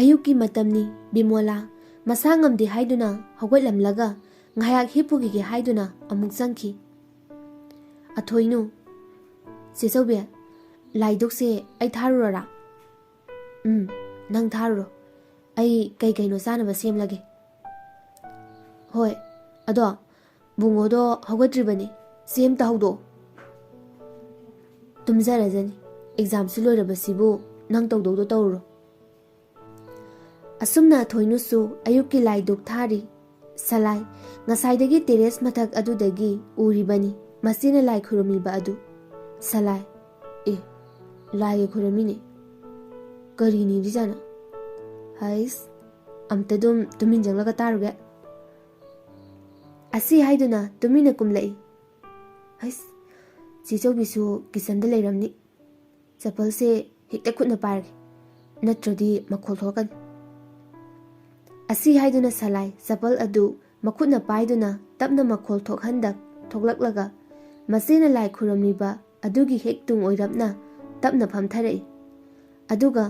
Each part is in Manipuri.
ꯑꯌꯨꯛꯀꯤ ꯃꯇꯝꯅꯤ ꯕꯤꯃꯣꯂꯥ ꯃꯁꯥ ꯉꯝꯗꯦ ꯍꯥꯏꯗꯨꯅ ꯍꯧꯒꯠꯂꯝꯂꯒ ꯉꯥꯏꯍꯥꯛ ꯍꯤꯞꯄꯨꯈꯤꯒꯦ ꯍꯥꯏꯗꯨꯅ ꯑꯃꯨꯛ ꯆꯪꯈꯤ꯫ ꯑꯊꯣꯏꯅꯨ, ꯆꯦꯆꯧꯕꯤ, ꯂꯥꯏꯗꯨꯛꯁꯦ ꯑꯩ ꯊꯥꯔꯨꯔꯔꯥ? ꯅꯪ ꯊꯥꯔꯨꯔꯣ, ꯑꯩ ꯀꯩꯅꯣ ꯆꯥꯅꯕ ꯁꯦꯝꯂꯒꯦ꯫ ꯍꯣꯏ, ꯑꯗꯣ ꯕꯨꯡꯉꯣꯗꯣ ꯍꯧꯒꯠꯇ꯭ꯔꯤꯕꯅꯤ, ꯆꯦ ꯑꯃꯇ ꯍꯧꯗꯣꯛꯑꯣ꯫ ꯇꯨꯝꯖꯔꯖꯅꯤ, ꯑꯦꯛꯖꯥꯝꯁꯨ ꯂꯣꯏꯔꯕꯁꯤꯕꯨ ꯅꯪ ꯇꯧꯗꯧꯗꯣ ꯇꯧꯔꯨꯔꯣ꯫ ꯑꯁꯨꯝꯅ ꯑꯊꯣꯏꯅꯨꯁꯨ ꯑꯌꯨꯛꯀꯤ ꯂꯥꯏꯗꯨꯛ ꯊꯥꯔꯤ꯫ ꯁꯂꯥꯏ ꯉꯁꯥꯏꯗꯒꯤ ꯇꯦꯔꯦꯁ ꯃꯊꯛ ꯑꯗꯨꯗꯒꯤ ꯎꯔꯤꯕꯅꯤ ꯃꯁꯤꯅ ꯂꯥꯏ ꯈꯨꯔꯨꯝꯃꯤꯕ ꯑꯗꯨ꯫ ꯁꯂꯥꯏ, ꯂꯥꯏꯒ ꯈꯨꯔꯨꯝꯃꯤꯅꯦ, ꯀꯔꯤ ꯅꯤꯔꯤꯖꯥꯠꯅꯣ? ꯍꯩꯁ, ꯑꯝꯇ ꯑꯗꯨꯝ ꯇꯨꯃꯤꯟ ꯆꯪꯂꯒ ꯇꯥꯔꯨꯒꯦ꯫ ꯑꯁꯤ ꯍꯥꯏꯗꯨꯅ ꯇꯨꯃꯤꯟꯅ ꯀꯨꯝꯂꯛꯏ꯫ ꯍꯩꯁ, ꯆꯦꯆꯧꯕꯤꯁꯨ ꯀꯤꯆꯟꯗ ꯂꯩꯔꯝꯅꯤ, ꯆꯄꯜꯁꯦ ꯍꯦꯛꯇ ꯈꯨꯠꯅ ꯄꯥꯏꯔꯒꯦ, ꯅꯠꯇ꯭ꯔꯗꯤ ꯃꯈꯣꯜ ꯊꯣꯛꯂꯛꯀꯅꯤ꯫ ꯑꯁꯤ ꯍꯥꯏꯗꯨꯅ ꯁꯂꯥꯏ ꯆꯄꯜ ꯑꯗꯨ ꯃꯈꯨꯠꯅ ꯄꯥꯏꯗꯨꯅ ꯇꯞꯅ ꯃꯈꯣꯜ ꯊꯣꯛꯂꯛꯂꯒ ꯃꯆꯦꯅ ꯂꯥꯏ ꯈꯨꯔꯝꯂꯤꯕ ꯑꯗꯨꯒꯤ ꯍꯦꯛ ꯇꯨꯡ ꯑꯣꯏꯔꯞꯅ ꯇꯞꯅ ꯐꯝꯊꯔꯛꯏ꯫ ꯑꯗꯨꯒ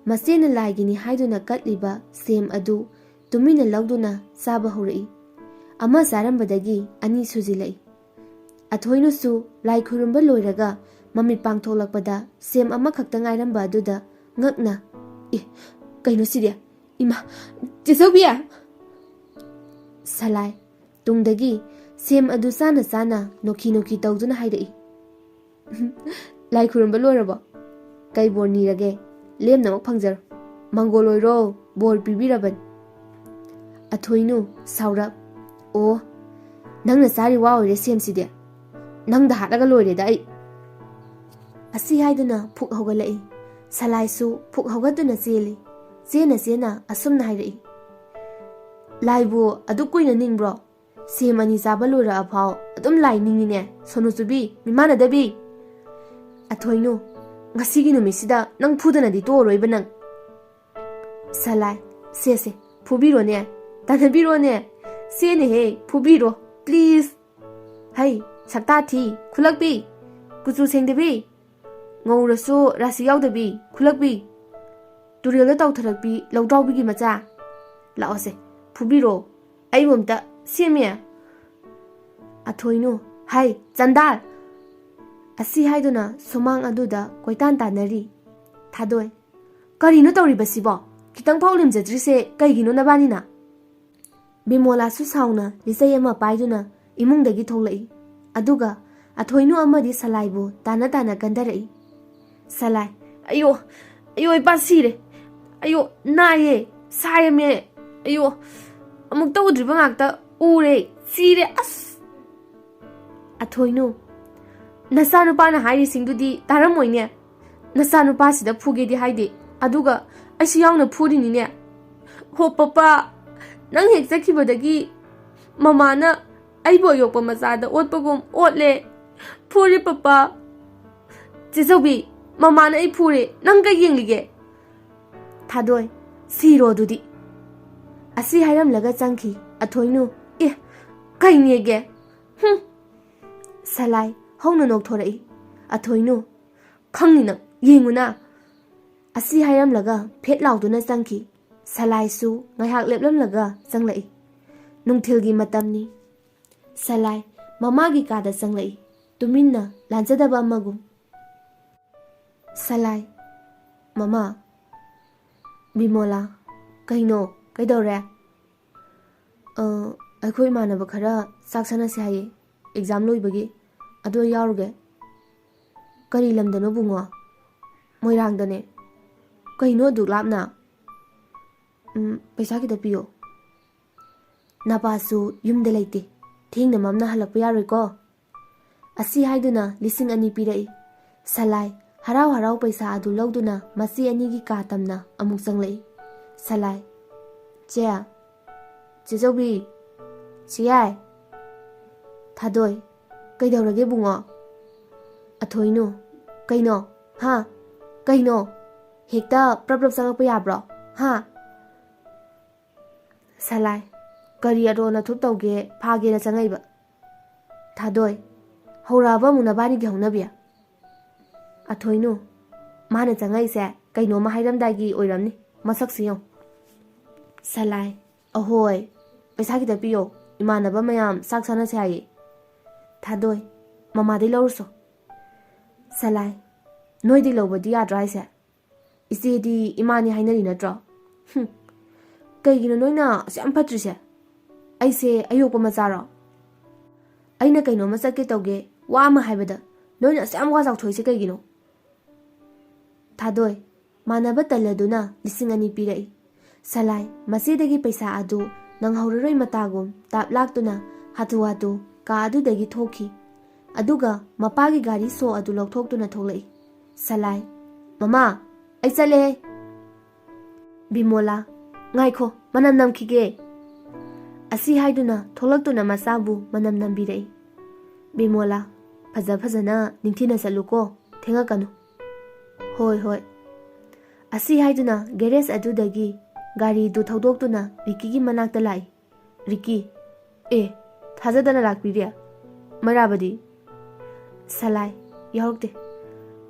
ꯃꯆꯦꯅ ꯂꯥꯏꯒꯤꯅꯤ ꯍꯥꯏꯗꯨꯅ ꯀꯠꯂꯤꯕ ꯁꯦꯝ ꯑꯗꯨ ꯇꯨꯃꯤꯟꯅ ꯂꯧꯗꯨꯅ ꯆꯥꯕ ꯍꯧꯔꯛꯏ꯫ ꯑꯃ ꯆꯥꯔꯝꯕꯗꯒꯤ ꯑꯅꯤ ꯁꯨꯖꯤꯜꯂꯛꯏ꯫ ꯑꯊꯣꯏꯅꯨꯁꯨ ꯂꯥꯏ ꯈꯨꯔꯨꯝꯕ ꯂꯣꯏꯔꯒ ꯃꯃꯤꯠ ꯄꯥꯡꯊꯣꯛꯂꯛꯄꯗ ꯁꯦꯝ ꯑꯃꯈꯛꯇ ꯉꯥꯏꯔꯝꯕ ꯑꯗꯨꯗ ꯉꯛꯅ, ꯀꯩꯅꯣ ꯁꯤꯗꯤ? ꯏꯃꯥ, ꯆꯦꯆꯧꯕꯤ! ꯁꯂꯥꯏ ꯇꯨꯡꯗꯒꯤ ꯁꯦꯝ ꯑꯗꯨ ꯆꯥꯅ ꯆꯥꯅ ꯅꯣꯛꯈꯤ ꯇꯧꯗꯨꯅ ꯍꯥꯏꯔꯛꯏ꯫ ꯂꯥꯏ ꯈꯨꯔꯨꯝꯕ ꯂꯣꯏꯔꯕꯣ? ꯀꯩ ꯕꯣꯔ ꯅꯤꯔꯒꯦ? ꯂꯦꯝꯅꯃꯛ ꯐꯪꯖꯔꯣ, ꯃꯪꯒꯣꯜ ꯑꯣꯏꯔꯣ, ꯕꯣꯔ ꯄꯤꯕꯤꯔꯕꯅꯤ꯫ ꯑꯊꯣꯏꯅꯨ ꯁꯥꯎꯔꯞ, ꯑꯣ, ꯅꯪꯅ ꯆꯥꯔꯤ ꯋꯥ ꯑꯣꯏꯔꯦ ꯁꯦꯝꯁꯤꯗꯤ, ꯅꯪꯗ ꯍꯥꯠꯂꯒ ꯂꯣꯏꯔꯦꯗ ꯑꯩ꯫ ꯑꯁꯤ ꯍꯥꯏꯗꯨꯅ ꯐꯨꯛ ꯍꯧꯒꯠꯂꯛꯏ꯫ ꯁꯂꯥꯏꯁꯨ ꯐꯨꯛ ꯍꯧꯒꯠꯇꯨꯅ ꯆꯦꯜꯂꯤ꯫ ꯆꯦꯅ ꯑꯁꯨꯝꯅ ꯍꯥꯏꯔꯛꯏ꯫ ꯂꯥꯏꯕꯨ ꯑꯗꯨꯛ ꯀꯨꯏꯅ ꯅꯤꯡꯕ꯭ꯔꯣ? ꯁꯦꯝ ꯑꯅꯤ ꯆꯥꯕ ꯂꯣꯏꯔꯛꯑꯐꯥꯎ ꯑꯗꯨꯝ ꯂꯥꯏ ꯅꯤꯡꯉꯤꯅꯦ, ꯁꯣꯅꯨꯆꯨꯕꯤ, ꯃꯤꯃꯥꯟꯅꯗꯕꯤ! ꯑꯊꯣꯏꯅꯨ, ꯉꯁꯤꯒꯤ ꯅꯨꯃꯤꯠꯁꯤꯗ ꯅꯪ ꯐꯨꯗꯅꯗꯤ ꯇꯣꯛꯑꯔꯣꯏꯕ ꯅꯪ꯫ ꯁꯂꯥꯏ, ꯁꯦ, ꯐꯨꯕꯤꯔꯣꯅꯦ, ꯇꯥꯟꯅꯕꯤꯔꯣꯅꯦ, ꯁꯦꯅꯍꯦ, ꯐꯨꯕꯤꯔꯣ, ꯄ꯭ꯂꯤꯖ꯫ ꯍꯩ, ꯁꯛꯇꯥ ꯊꯤ, ꯈꯨꯜꯂꯛꯄꯤ, ꯀꯨꯆꯨ ꯁꯦꯡꯗꯕꯤ, ꯉꯧꯔꯁꯨ ꯔꯥꯁꯤ ꯌꯥꯎꯗꯕꯤ, ꯈꯨꯜꯂꯛꯄꯤ, ꯇꯨꯔꯦꯜꯗ ꯇꯥꯎꯊꯔꯛꯄꯤ, ꯂꯧꯗ꯭ꯔꯥꯎꯕꯤꯒꯤ ꯃꯆꯥ, ꯂꯥꯛꯑꯣꯁꯦ, ꯐꯨꯕꯤꯔꯣ, ꯑꯩꯕꯨ ꯑꯝꯇ, ꯁꯦꯝꯃꯦ꯫ ꯑꯊꯣꯏꯅꯨ, ꯍꯥꯏ, ꯆꯟꯗꯥꯜ! ꯑꯁꯤ ꯍꯥꯏꯗꯨꯅ ꯁꯨꯃꯥꯡ ꯑꯗꯨꯗ ꯀꯣꯏꯇꯥꯟ ꯇꯥꯟꯅꯔꯤ꯫ ꯊꯥꯗꯣꯏ, ꯀꯔꯤꯅꯣ ꯇꯧꯔꯤꯕꯁꯤꯕꯣ? ꯈꯤꯇꯪ ꯐꯥꯎ ꯂꯦꯝꯖꯗ꯭ꯔꯤꯁꯦ ꯀꯩꯒꯤꯅꯣ ꯅꯕꯥꯅꯤꯅ? ꯕꯤꯃꯣꯂꯥꯁꯨ ꯁꯥꯎꯅ ꯂꯤꯆꯩ ꯑꯃ ꯄꯥꯏꯗꯨꯅ ꯏꯃꯨꯡꯗꯒꯤ ꯊꯣꯛꯂꯛꯏ꯫ ꯑꯗꯨꯒ ꯑꯊꯣꯏꯅꯨ ꯑꯃꯗꯤ ꯁꯂꯥꯏꯕꯨ ꯇꯥꯟꯅ ꯀꯟꯊꯔꯛꯏ꯫ ꯁꯂꯥꯏ, ꯑꯌꯣ, ꯏꯄꯥ ꯁꯤꯔꯦ, ꯑꯌꯣ, ꯅꯥꯏꯌꯦ, ꯁꯥꯏꯔꯝꯃꯦ, ꯑꯌꯣ, ꯑꯃꯨꯛꯇ ꯎꯗ꯭ꯔꯤꯕ ꯉꯥꯛꯇ ꯎꯔꯦ, ꯁꯤꯔꯦ, ꯑꯁ! ꯑꯊꯣꯏꯅꯨ, ꯅꯆꯥꯅꯨꯄꯥꯅ ꯍꯥꯏꯔꯤꯁꯤꯡꯗꯨꯗꯤ ꯇꯥꯔꯝꯃꯣꯏꯅꯦ, ꯅꯆꯥꯅꯨꯄꯥꯁꯤꯗ ꯐꯨꯒꯦꯗꯤ ꯍꯥꯏꯗꯦ, ꯑꯗꯨꯒ ꯑꯩꯁꯨ ꯌꯥꯎꯅ ꯐꯨꯔꯤꯅꯤꯅꯦ꯫ ꯍꯣ ꯄꯄꯥ, ꯅꯪ ꯍꯦꯛ ꯆꯠꯈꯤꯕꯗꯒꯤ ꯃꯃꯥꯅ ꯑꯩꯕꯨ ꯑꯌꯣꯛꯄ ꯃꯆꯥꯗ ꯑꯣꯠꯄꯒꯨꯝ ꯑꯣꯠꯂꯦ, ꯐꯨꯔꯦ ꯄꯄꯥ꯫ ꯆꯦꯆꯧꯕꯤ, ꯃꯃꯥꯅ ꯑꯩ ꯐꯨꯔꯦ, ꯅꯪ ꯀꯩ ꯌꯦꯡꯂꯤꯒꯦ? ꯊꯥꯗꯣꯏ, ꯁꯤꯔꯣ ꯑꯗꯨꯗꯤ꯫ ꯑꯁꯤ ꯍꯥꯏꯔꯝꯂꯒ ꯆꯪꯈꯤ꯫ ꯑꯊꯣꯏꯅꯨ, ꯀꯩꯅꯦꯒꯦ? ꯁꯂꯥꯏ ꯍꯧꯅ ꯅꯣꯛꯊꯣꯔꯛꯏ꯫ ꯑꯊꯣꯏꯅꯨ, ꯈꯪꯅꯤ ꯅꯪ, ꯌꯦꯡꯉꯨꯅ꯫ ꯑꯁꯤ ꯍꯥꯏꯔꯝꯂꯒ ꯐꯦꯠ ꯂꯥꯎꯗꯨꯅ ꯆꯪꯈꯤ꯫ ꯁꯂꯥꯏꯁꯨ ꯉꯥꯏꯍꯥꯛ ꯂꯦꯞꯂꯝꯂꯒ ꯆꯪꯂꯛꯏ꯫ ꯅꯨꯡꯊꯤꯜꯒꯤ ꯃꯇꯝꯅꯤ꯫ ꯁꯂꯥꯏ ꯃꯃꯥꯒꯤ ꯀꯥꯗ ꯆꯪꯂꯛꯏ, ꯇꯨꯃꯤꯟꯅ ꯂꯥꯟꯖꯗꯕ ꯑꯃꯒꯨꯝ꯫ ꯁꯂꯥꯏ, ꯃꯃꯥ꯫ ꯕꯤꯃꯣꯂꯥ, ꯀꯩꯅꯣ, ꯀꯩꯗꯧꯔꯦ? ꯑꯩꯈꯣꯏ ꯏꯃꯥꯟꯅꯕ ꯈꯔ ꯆꯥꯛ ꯆꯥꯅꯁꯦ ꯍꯥꯏꯌꯦ, ꯑꯦꯛꯖꯥꯝ ꯂꯣꯏꯕꯒꯤ, ꯑꯗꯣ ꯌꯥꯎꯔꯨꯒꯦ꯫ ꯀꯔꯤ ꯂꯝꯗꯅꯣ ꯕꯨꯡꯉꯣ? ꯃꯣꯏꯔꯥꯡꯗꯅꯦ꯫ ꯀꯩꯅꯣ ꯑꯗꯨꯛ ꯂꯥꯞꯅ? ꯄꯩꯁꯥ ꯈꯤꯇ ꯄꯤꯌꯣ꯫ ꯅꯄꯥꯁꯨ ꯌꯨꯝꯗ ꯂꯩꯇꯦ, ꯊꯦꯡꯅ ꯃꯝꯅ ꯍꯜꯂꯛꯄ ꯌꯥꯔꯣꯏꯀꯣ? ꯑꯁꯤ ꯍꯥꯏꯗꯨꯅ 2,000 ꯄꯤꯔꯛꯏ꯫ ꯁꯂꯥꯏ ꯍꯔꯥꯎ ꯄꯩꯁꯥ ꯑꯗꯨ ꯂꯧꯗꯨꯅ ꯃꯆꯦ ꯑꯅꯤꯒꯤ ꯀꯥ ꯇꯝꯅ ꯑꯃꯨꯛ ꯆꯪꯂꯛꯏ꯫ ꯁꯂꯥꯏ, ꯆꯦꯆꯧꯕꯤ, ꯆꯦꯌꯥꯏ꯫ ꯊꯥꯗꯣꯏ, ꯀꯩꯗꯧꯔꯒꯦ ꯕꯨꯡꯉꯣ? ꯑꯊꯣꯏꯅꯨ, ꯀꯩꯅꯣ? ꯀꯩꯅꯣ? ꯍꯦꯛꯇ ꯄ꯭ꯔꯞ ꯆꯪꯂꯛꯄ ꯌꯥꯕ꯭ꯔꯣ? ꯁꯂꯥꯏ, ꯀꯔꯤ ꯑꯔꯣꯟ ꯑꯊꯨꯞ ꯇꯧꯒꯦ ꯐꯥꯒꯦꯅ ꯆꯪꯉꯛꯏꯕ? ꯊꯥꯗꯣꯏ, ꯍꯧꯔꯛꯑꯕ ꯑꯃꯨꯛ ꯅꯕꯥꯅꯤꯒꯤ ꯍꯧꯅꯕꯤ? ꯑꯊꯣꯏꯅꯨ, ꯃꯥꯅ ꯆꯪꯉꯛꯏꯁꯦ ꯀꯩꯅꯣꯝꯃ ꯍꯥꯏꯔꯝꯗꯥꯏꯒꯤ ꯑꯣꯏꯔꯝꯅꯤ, ꯃꯁꯛꯁꯤ ꯌꯦꯡꯉꯨ꯫ Salai, ahoy, paisa kita piyo, imanaba mayam sak sana se hayi. Thadoi, mama di lorso. Salai, noi di lobo di yadra haise. Isi di imani hainari natro. Kaigino noina siam patrise. Aise ayokpa macaro. Aina kaino masake tauge wa ama haibada noina siam wa jaw thoise kaigino. Thadoi, manaba taladuna lising ani pirai. Salai, masidagi paisa adu nang hauraroi matagum tap laktuna hatu hatu ka adu dagi thoki. Aduga mapagi gari so adu lokthoktuna tholai. Salai, mama, ai chale. Bimola, ngaikho manam namkhige. Asi haiduna tholaktuna masabu manam nambirai. Bimola, phajana ningthina saluko thengakanu. Hoi hoi. Asi haiduna garage adudagi gari du thaudoktuna Ricky gi manakta lai. Ricky, thajadana lakpiriya. Marabadi. Salai, yaurokte.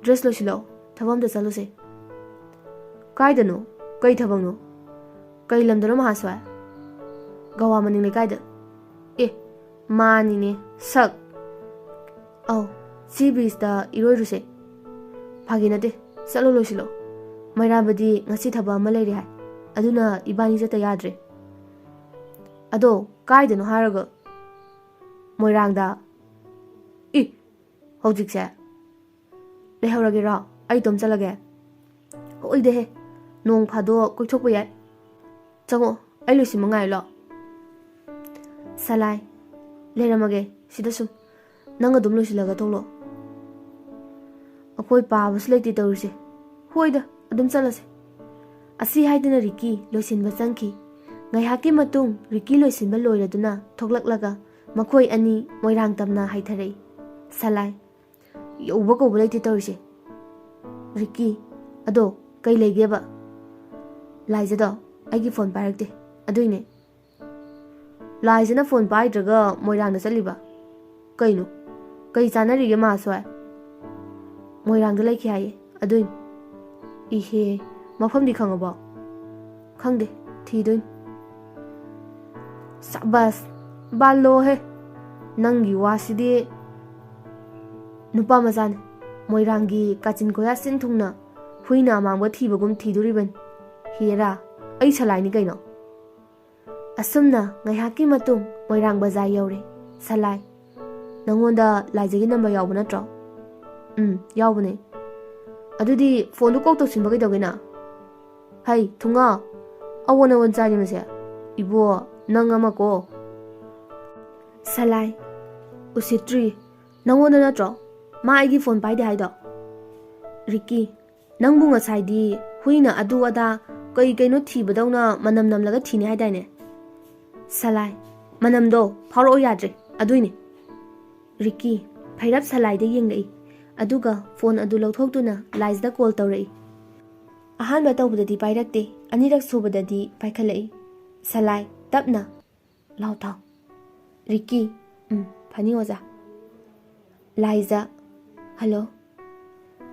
Dress losilo, thabamda chaluse. Kaidano, kai thabangno. Kai lamdano mahaswa. Gawa maning le kaida. Mani ne sak. Au, sea breeze da iroi ruse. Phaginate, chalo losilo. Marabadi ngasi thaba ama leire hai. Aduna ibani jata yadre. Ado kaidano haraga. Moirangda. Hojikse. Lehaurage ra, ai tom chalage. Hoi de he. Nong phado koithokpa yai. Chango, ai losi mangai lo. Salai. Leramage, sida sum. Nanga dum losilaga tholo. Akoi pabus leiti tawrse. Hoida, adum chalase. Asi haiduna Ricky loisinba changki. Ngaihaki matung Ricky loisinba loiraduna thoklaklaga makhoi ani moirang tamna haitharei. Salai. Yoba ko bulai tawrse. Ricky, ado kai legeba. Laiza do, aigi phone pairakte. Aduine. Laizana phone paidraga moirang na chaliba. Kaino? Kai chanarige ma swai. Moirang da laiki haye. Aduin. Ihe, mafam di khangaba. Khangde, thidoin. Sabas, balo he. Nangi waside. Nupa mazan, moirangi kachin koya sinthungna, huina mangba thibagum thiduriban. Hira, ai salai ni kaino. Asumna ngaihaki matung moirang bazai yaure. Salai. Nangonda laijagi number yawba natro? Yawbane. Adudi phone du kok toksinba kaidawgena. Hai, thunga. Awona won chani mase. Ibo nang ama ko. Salai. Usitri. Nangonda natro? Ma aigi phone paide haido. Ricky, nangbu ngasai di huina adu ada kai kaino thibadawna manam namlaga thine haidaine. Salai, manamdo pharo yadre aduine. Ricky, phairap Salai de yengai. Aduga phone adu lawthoktuna Laizda call tawrei. Ahanba tawbadadi pairakte, anirak subadadi paikhalai. Salai, tapna. Lawthaw. Ricky, phani oza. Laiza. Hello.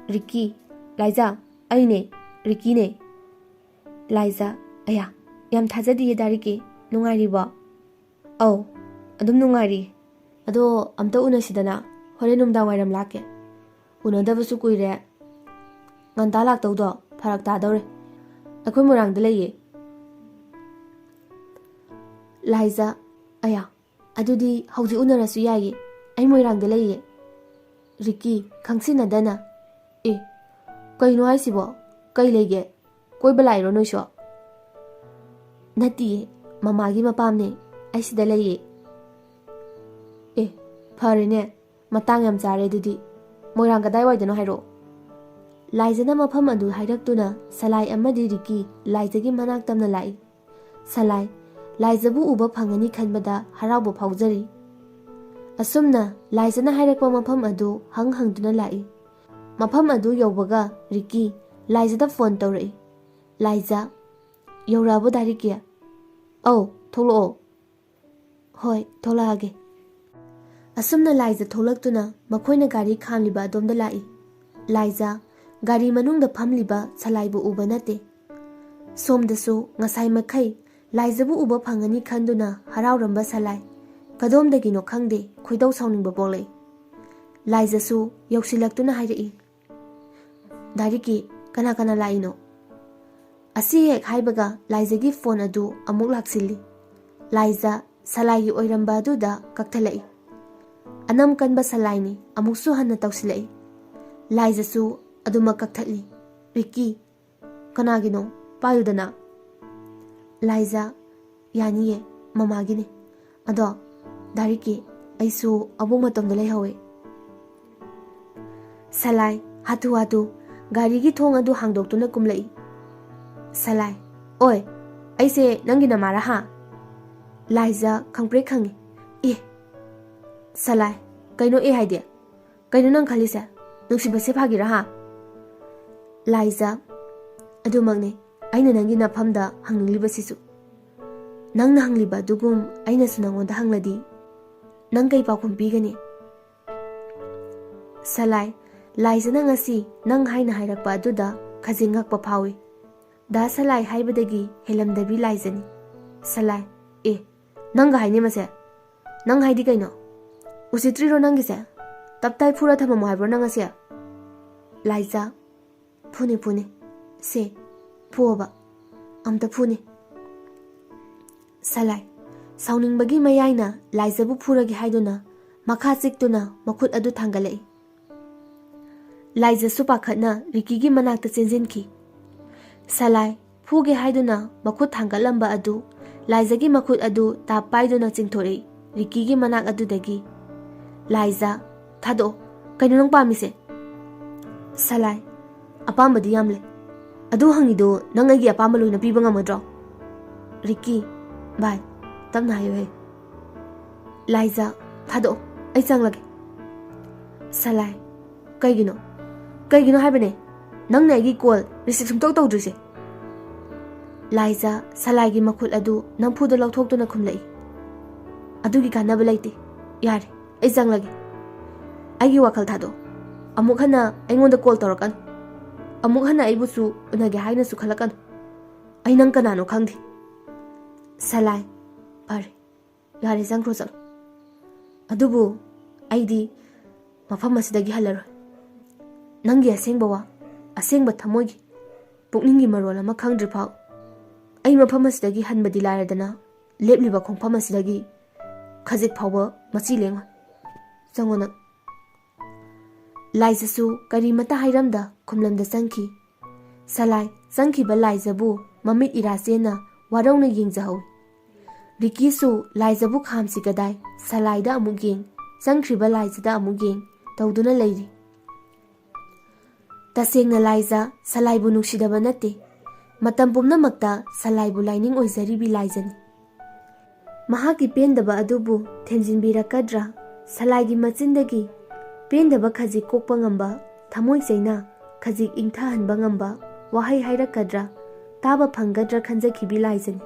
Ricky. Laiza. Aine. Ricky ne. Laiza. Aya. Yam thajadi ye dariki. Nungairi ba. Oh. Adum nungairi. Ado amta unasidana. Hore numda wairam lake. Unadabasu kuire. Nganta lak tawdo. Farak tadawre. Akhoi murang dalaye. Laiza. Aya. Adudi hauji unarasu yaye. Ai moirang dalaye. Ricky, khangsinadana. Kaino haisibo? Kai lege? Koi balairo noisho? Nati, mamagi mapamne. Aisida laye. Farine. Matang yam chare dudi. Moirang kadai waidano hairo. Laizana mafam adu hairaktuna Salai amadi Ricky laizagi manak tamna lai. Salai, laizabu uba phangani khanbada haraubo phaujari. Asumna laizana hairakpa mafam adu hangduna lai. Mafam adu yaubaga Ricky laizada phone tawrai. Laiza, yaurabo darikia. Oh, tholo. Hoi, tholage. Asumna Laiza tholaktuna makhoina gari khamliba adomda lai. Laiza, gari manungda phamliba Salaibu uba nate. Somdasu ngasai makhai Laizabu uba phangani khanduna harauramba Salai kadomdagino khangde khoidau sauningba poklei. Laizasu yausilaktuna hairei. Dariki kana kana laino. Asi hek haibaga Laizagi phone adu amuk laksili. Laiza Salai oiramba aduda kakthalai. Anam kanba Salaini amuksu hanna tausilai. Laizasu aduma kakthali. Ricky kanagino payudana. Laiza yaniye mamagine. Ado dariki aisu abung matamda laihawe. Salai hatu hatu garigi thong adu hangdoktuna kumlai. Salai oi aise nangi namara ha. Laiza khangpre khangi. Salai kaino haide. Kaino nang khalise nungsibase phagira ha. Laiza adumangne aina nangi nafamda hangingliba sisu. Nangna hangliba dugum aina su nangonda hangladi nang kai pakhum pigani. Salai Laiza na ngasi nang haina hairakpa aduda khajingakpa phawi. Da Salai haibadagi helamdabi Laizani. Salai nanga haine mase nang haidi kaino usitriro nangise taptai phura thamamo haibro nangase. Laiza phune se phuaba amta phune. Salai sauningbagi mayaina Laizabu phuragi haiduna makha chiktuna makhut adu thangalai. Laiza su pakhatna Ricky manakta chenjinki. Salai phuge haiduna makhut thangalamba adu Laizagi makhut adu tap paiduna chingthorei Ricky manak adudagi. Laiza thado kaino nang pamise. Salai apambadi yamle adu hangido nang agi apamba loina piba ngamadro. Ricky bye tamna hayo he. Laiza thado ai changlage. Salai kaigino haibane nang na agi call receive sumtok tawdrise. Laiza Salai gi makhut adu nampudo lawthoktuna khumlai. Adugi kanaba laite yare ai changlage. Aigi wakal thado amuk hana aingonda call tawrakan. Amuk hana aibusu unage haina su khalakan. Ai nang kanano khangdi. Salai pare yare changkro chalo. Adubu aidi mafam asidagi halaroi. Nangi asengba wa asengba thamoigi pukningi marol ama khangdri phau ai mafam asidagi hanbadi lairadana lepliba khongpham asidagi khajik phauba machi lenga changona. Laizasu karimata hairamda khumlamda changki. Salai changkhiba Laizabu mamit irasena warongna yengjahawi. Ricky su Laizabu khamsi kadai Salaida amuk yeng changkhriba Laizada amuk yeng tawduna leiri. Tasengna Laiza Salaibu nungsidaba nate matam pumnamakta Salaibu laining oizaribi Laizani. Mahaki pendaba adubu thenjinbirakadra Salaigi machindagi pendaba khajik kokpa ngamba thamoi chaina khajik ingthahanba ngamba wahai hairakadra taba phangadra khanjakhibi Laizani.